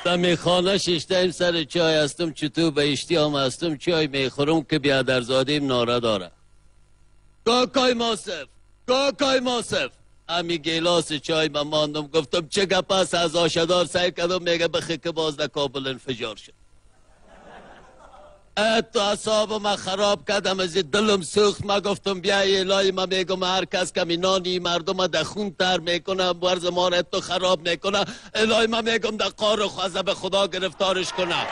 دمی خانه ششتیم سر چای هستم چطور به اشتیام هستم چای میخورم که بیادرزادیم ناره داره. کاکای ماسف امی گیلاس چای من ماندم گفتم چه گپ است از آشدار سعی کردم میگه بخی که باز در کابل انفجار شد. تو اصاب من خراب کردم از دلم سوخت. ما گفتم بیا الهی ما میگم هر کس که نانی مردم در خون تر میکنه ورز ما را تو خراب میکنه الهی ما میگم در قار و خوزه به خدا گرفتارش کنه.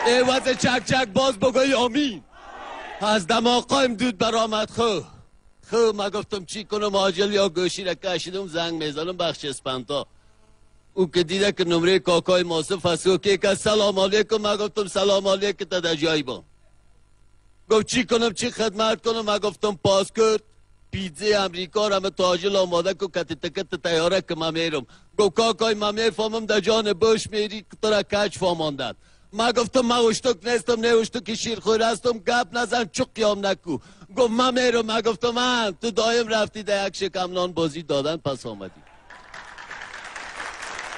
ایواز چک چک باز بگوی آمین. از دماغایم دود برآمد. خو ما گفتم چی کنم آجل یا گوشی را کشیدم زنگ میزنم بخش اسپنتا. او که دیده که نمره کاکای ماسف هست که سلام علیکم. ما گفتم سلام علیکم تا در جایی با. گفت چی کنم چی خدمت کنم. ما گفتم پاسپورت پیتزای امریکا را تاجل آماده که کتی تکت تیاره که ما میرم. گفت کاکای ما میفهمم در جان بوش میری که تو را کچ فهماندد. ما گفتم ما اشتک نیستم نه اشتک شیرخور هستم گپ نزن چک قیام نکو. گفت ما میرم. ما گفتم من تو دایم رفتی در یک شکم نان بازی دادن پس آمدی.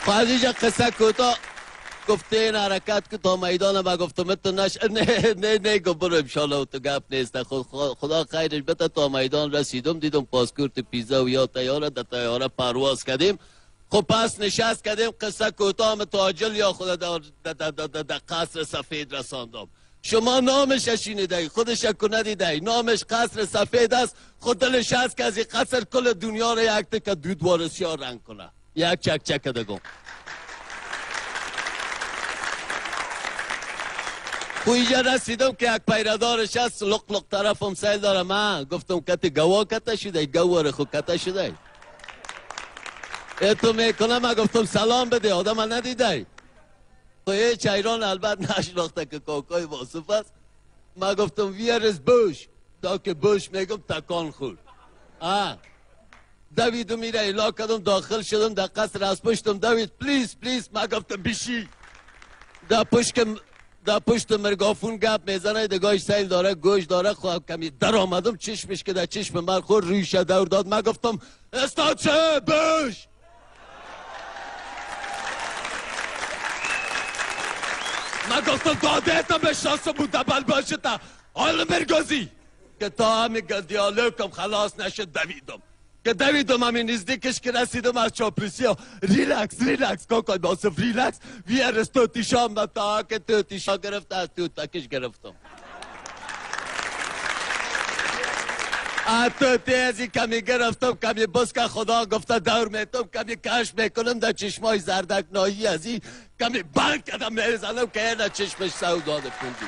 خواهدیجا قصه کوتا گفته این حرکت که تا میدان ما گفتم تو نه گفت برو امشالله تو گپ نیست خدا خیرش بده. تا میدان رسیدم دیدم پاسپورت پیزا و یا تیاره در تیاره پرواز کردیم. خب پس نشست کردیم قصه کوتا هم تاجل یا خود در قصر سفید رساندم. شما نامش شنیدی خودش کو ندیدی. نامش قصر سفید است. خود دلش هست که از این قصر کل دنیا را یک تک دود وارسی ها رنگ کنه. یک چک چک دگم. خویجا رسیدم که یک پیردارش هست لق طرفم سیل داره. من گفتم کتی گوا کتا شده گوار خود کتا شده تو میکنم. من گفتم سلام بده آدم ندیده. خویه چایران البته نشناخته که کاکای واصف است. من گفتم ویرز بوش تا که بوش میگم تکان خورد. دوید میره ایلا کدم داخل شدم در قصر از پشتم دوید پلیز. من گفتم بیشی در پشت مرگافون گپ میزنه دگاهش سیل داره گوش داره. خواهم کمی در آمدم چشمش که در چشم من خور ریشه دور داد. من گفتم استاد چه بوش. من گفتم دادیتم بشناسم بود دبل باشه تا حال مرگازی که تا همین دیالوگم خلاص نشد دویدم. که دویدم همین نزدیکش که رسیدم از چاپلوسی ها ریلکس کاکای باصف ریلکس ویرس توتیشام تا که توتیشا گرفت از توتکش گرفتم. توتی ازی کمی گرفتم کمی بس که خدا گفته دور میتم کمی کش میکنم در چشمای زردک نایی ازی کمی بند کدم میزنم که اینه چشمش سوداده پوندی.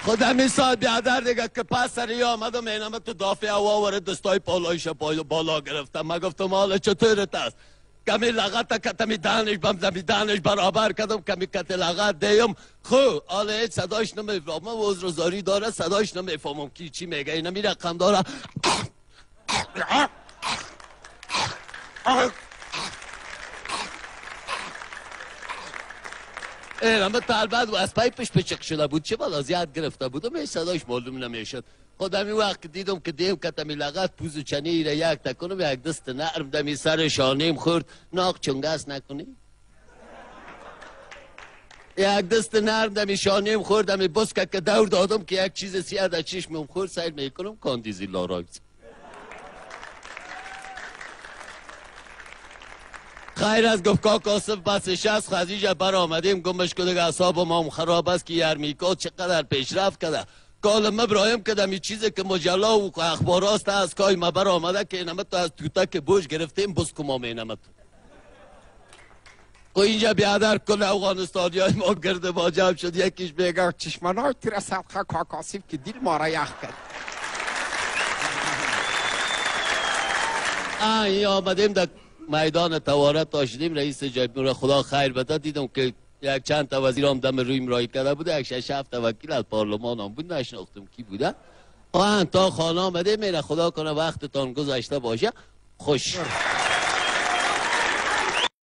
خدا می ساعت بیادر دیگه که پس سری آمدم اینم تو دافع هوا ورد دستای پالایش بالا گرفتم. من گفتم حالا چطورت است. کمی لغت کتمی دانش برابر کردم کمی کت لغت دیم. خو حالا هیچ صداش نمیفهمم و عذرزاری داره صداش نمیفهمم کی چی میگه. اینم این رقم داره اینم طلبت و از پایپش پچک شده بود چه بالا زیاد گرفته بودم هیچ صداش معلوم نمیشد. خودم این وقت دیدم که دیم کتمی لغت پوز و چنه ایره یک تکنم یک دست نرم دمی سر شانیم خورد. ناق چنگست نکنی یک دست نرم دمی شانیم خورد دمی بس که دور دادم که یک چیز سیاه در چشمم خورد سیر میکنم کاندیزی لاراکس. خیر از گفت کاکاسف بسش است خزیجه بر آمدیم گمش کده اصاب ما خراب است که یرمیکا چقدر پیشرفت کده. کالم ابراهیم که دمی چیزی که مجلا و اخباراست از کای ما بر آمده که اینمت از توتک بوش گرفتیم بس کما مینمت. خو اینجا بیادر کل افغانستانی های ما گرده واجب شد یکیش بگه چشمانای تیر صدقه کاکاسیف که دل ما را یخ کرد. این آمدیم در میدان توارت تاشدیم رئیس جمهور خدا خیر بده دیدم که یک چند تا وزیر هم دم رویم رای کرده بوده یک 6 7 وکیل از پارلمان هم بود نشناختم کی بوده. تا خانه آمده میره خدا کنه وقتتان گذشته باشه خوش.